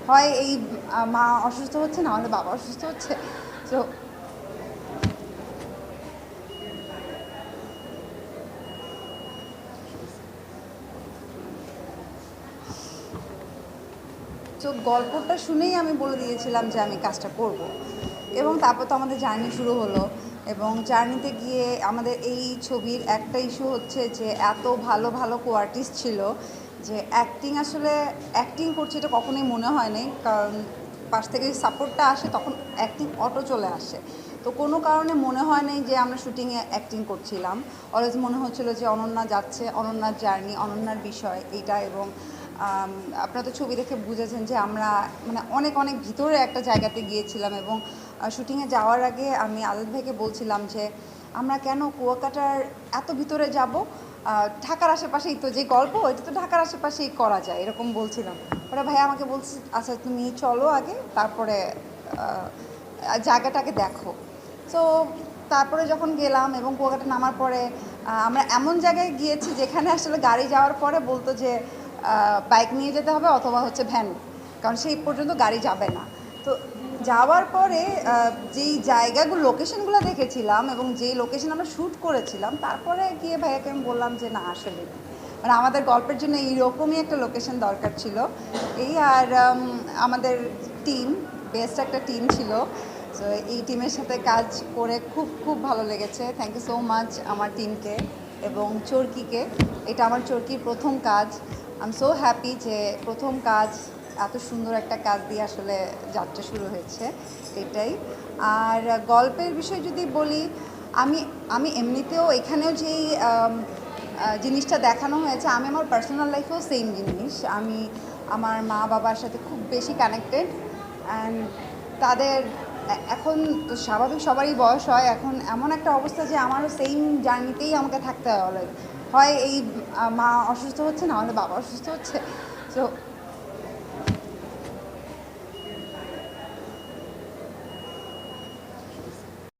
হয় এই মা অসুস্থ হচ্ছে, না হলে বাবা অসুস্থ হচ্ছে। তো তো গল্পটা শুনেই আমি বলে দিয়েছিলাম যে আমি কাজটা করব। এবং তারপর তো আমাদের জার্নি শুরু হলো, এবং জার্নিতে গিয়ে আমাদের এই ছবির একটা ইস্যু হচ্ছে যে এত ভালো ভালো কো আর্টিস্ট ছিল যে অ্যাক্টিং আসলে অ্যাক্টিং করছে এটা কখনোই মনে হয় নাই, কারণ পাশ থেকে সাপোর্টটা আসে তখন অ্যাক্টিং অটো চলে আসে। তো কোনো কারণে মনে হয় নাই যে আমরা শুটিংয়ে অ্যাক্টিং করছিলাম। অলওয়েজ মনে হচ্ছিলো যে অনন্যা যাচ্ছে, অনন্যার জার্নি, অনন্যার বিষয় এইটা। এবং আপনারা তো ছবি দেখে বুঝেছেন যে আমরা মানে অনেক অনেক ভিতরে একটা জায়গাতে গিয়েছিলাম। এবং শুটিংয়ে যাওয়ার আগে আমি আজাদ ভাইকে বলছিলাম যে আমরা কেন কুয়াকাটার এত ভিতরে যাব, ঢাকার আশেপাশেই তো যে গল্প এটা তো ঢাকার আশেপাশেই করা যায়, এরকম বলছিলাম। ওরা ভাই আমাকে বলছে আচ্ছা তুমি চলো আগে, তারপরে জায়গাটাকে দেখো। তো তারপরে যখন গেলাম এবং কুয়াকাটা নামার পরে আমরা এমন জায়গায় গিয়েছি যেখানে আসলে গাড়ি যাওয়ার পরে বলতো যে বাইক নিয়ে যেতে হবে অথবা হচ্ছে ভ্যান, কারণ সেই পর্যন্ত গাড়ি যাবে না। তো যাওয়ার পরে যেই জায়গাগুলো লোকেশনগুলো দেখেছিলাম এবং যেই লোকেশন আমরা শ্যুট করেছিলাম, তারপরে গিয়ে ভাইয়াকে আমি বললাম যে না আসলে মানে আমাদের গল্পের জন্য এইরকমই একটা লোকেশন দরকার ছিল। এই আর আমাদের টিম, বেস্ট একটা টিম ছিল। সো এই টিমের সাথে কাজ করে খুব খুব ভালো লেগেছে। থ্যাংক ইউ সো মাচ আমার টিমকে এবং চরকিকে। এটা আমার চরকির প্রথম কাজ। আই এম সো হ্যাপি যে প্রথম কাজ এত সুন্দর একটা কাজ দিয়ে আসলে যাত্রা শুরু হয়েছে, এটাই। আর গল্পের বিষয় যদি বলি, আমি আমি এমনিতেও এখানেও যেই জিনিসটা দেখানো হয়েছে, আমি আমার পার্সোনাল লাইফেও সেম জিনিস। আমি আমার মা বাবার সাথে খুব বেশি কানেক্টেড। অ্যান্ড তাদের এখন তো স্বাভাবিক সবারই বয়স হয়, এখন এমন একটা অবস্থা যে আমারও সেম জার্নিতেই আমাকে থাকতে হয়। হয় এই মা অসুস্থ হচ্ছে, না হলে বাবা অসুস্থ হচ্ছে। তো